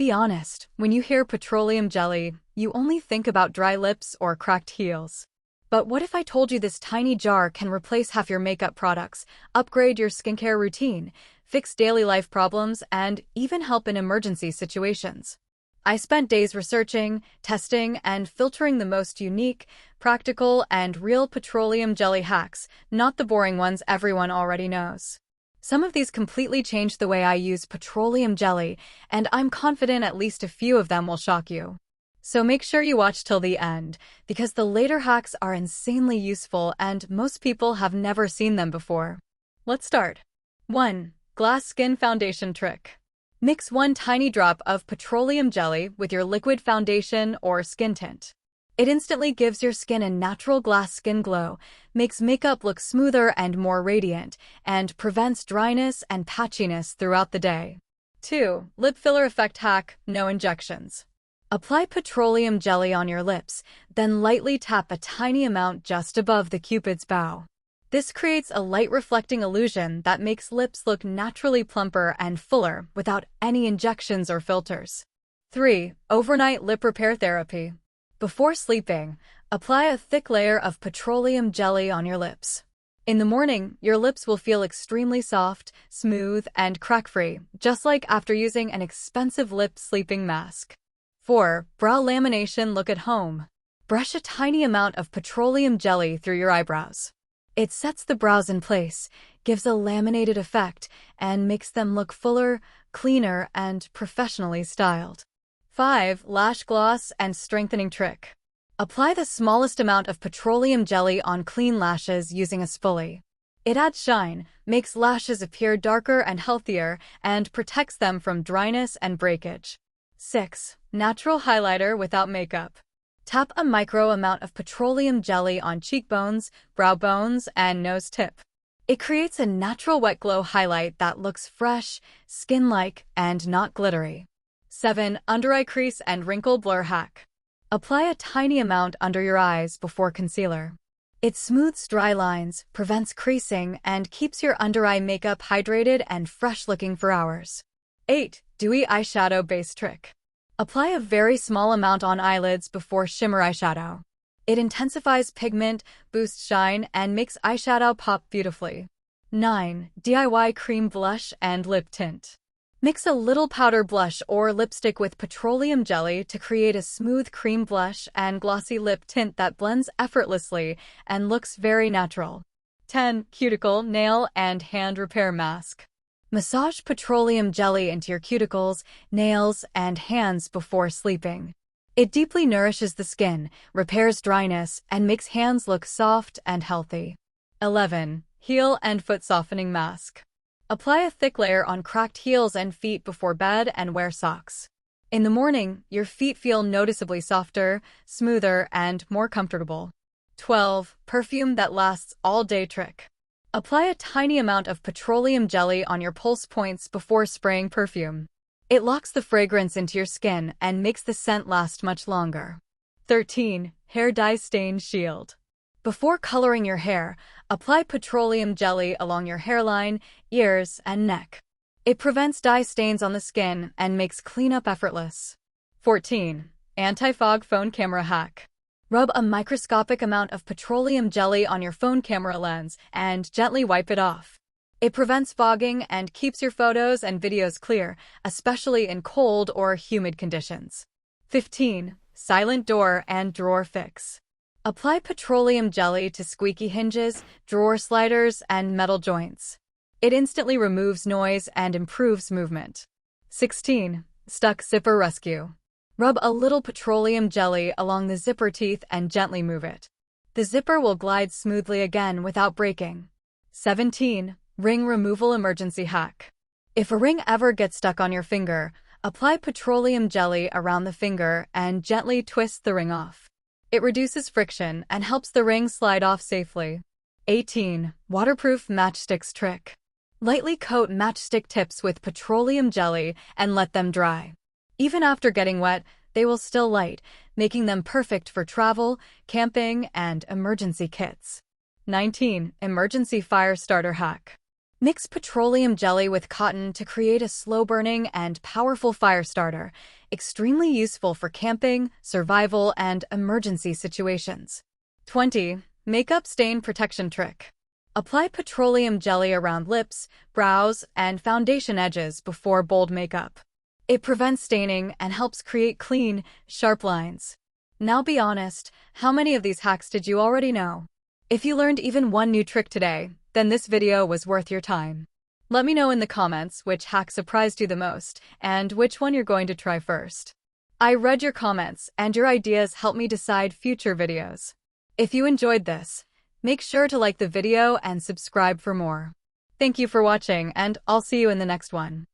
Be honest, when you hear petroleum jelly, you only think about dry lips or cracked heels. But what if I told you this tiny jar can replace half your makeup products, upgrade your skincare routine, fix daily life problems, and even help in emergency situations? I spent days researching, testing, and filtering the most unique, practical, and real petroleum jelly hacks, not the boring ones everyone already knows. Some of these completely changed the way I use petroleum jelly, and I'm confident at least a few of them will shock you. So make sure you watch till the end, because the later hacks are insanely useful and most people have never seen them before. Let's start. 1. Glass Skin Foundation Trick. Mix one tiny drop of petroleum jelly with your liquid foundation or skin tint. It instantly gives your skin a natural glass skin glow, makes makeup look smoother and more radiant, and prevents dryness and patchiness throughout the day. 2. Lip Filler Effect Hack, no injections. Apply petroleum jelly on your lips, then lightly tap a tiny amount just above the cupid's bow. This creates a light reflecting illusion that makes lips look naturally plumper and fuller without any injections or filters. 3. Overnight Lip Repair Therapy. Before sleeping, apply a thick layer of petroleum jelly on your lips. In the morning, your lips will feel extremely soft, smooth, and crack-free, just like after using an expensive lip sleeping mask. 4. Brow Lamination Look at Home. Brush a tiny amount of petroleum jelly through your eyebrows. It sets the brows in place, gives a laminated effect, and makes them look fuller, cleaner, and professionally styled. 5. Lash Gloss and Strengthening Trick. Apply the smallest amount of petroleum jelly on clean lashes using a spoolie. It adds shine, makes lashes appear darker and healthier, and protects them from dryness and breakage. 6. Natural Highlighter Without Makeup. Tap a micro amount of petroleum jelly on cheekbones, brow bones, and nose tip. It creates a natural wet glow highlight that looks fresh, skin-like, and not glittery. 7. Under-eye crease and wrinkle blur hack. Apply a tiny amount under your eyes before concealer. It smooths dry lines, prevents creasing, and keeps your under-eye makeup hydrated and fresh-looking for hours. 8. Dewy Eyeshadow Base Trick. Apply a very small amount on eyelids before shimmer eyeshadow. It intensifies pigment, boosts shine, and makes eyeshadow pop beautifully. 9. DIY Cream Blush and Lip Tint. Mix a little powder blush or lipstick with petroleum jelly to create a smooth cream blush and glossy lip tint that blends effortlessly and looks very natural. 10. Cuticle, Nail, and Hand Repair Mask. Massage petroleum jelly into your cuticles, nails, and hands before sleeping. It deeply nourishes the skin, repairs dryness, and makes hands look soft and healthy. 11. Heel and Foot Softening Mask. Apply a thick layer on cracked heels and feet before bed and wear socks. In the morning, your feet feel noticeably softer, smoother, and more comfortable. 12. Perfume that lasts all day trick. Apply a tiny amount of petroleum jelly on your pulse points before spraying perfume. It locks the fragrance into your skin and makes the scent last much longer. 13. Hair Dye Stain Shield. Before coloring your hair, apply petroleum jelly along your hairline, ears, and neck. It prevents dye stains on the skin and makes cleanup effortless. 14. Anti-Fog Phone Camera Hack. Rub a microscopic amount of petroleum jelly on your phone camera lens and gently wipe it off. It prevents fogging and keeps your photos and videos clear, especially in cold or humid conditions. 15. Silent Door and Drawer Fix. Apply petroleum jelly to squeaky hinges, drawer sliders, and metal joints. It instantly removes noise and improves movement. 16. Stuck Zipper Rescue. Rub a little petroleum jelly along the zipper teeth and gently move it. The zipper will glide smoothly again without breaking. 17. Ring Removal Emergency Hack. If a ring ever gets stuck on your finger, apply petroleum jelly around the finger and gently twist the ring off. It reduces friction and helps the ring slide off safely. 18. Waterproof Matchsticks Trick. Lightly coat matchstick tips with petroleum jelly and let them dry. Even after getting wet, they will still light, making them perfect for travel, camping, and emergency kits. 19. Emergency Fire Starter Hack. Mix petroleum jelly with cotton to create a slow-burning and powerful fire starter, extremely useful for camping, survival, and emergency situations. 20. Makeup stain protection trick. Apply petroleum jelly around lips, brows, and foundation edges before bold makeup. It prevents staining and helps create clean, sharp lines. Now be honest, how many of these hacks did you already know? If you learned even one new trick today, then this video was worth your time. Let me know in the comments which hack surprised you the most and which one you're going to try first. I read your comments and your ideas help me decide future videos. If you enjoyed this, make sure to like the video and subscribe for more. Thank you for watching, and I'll see you in the next one.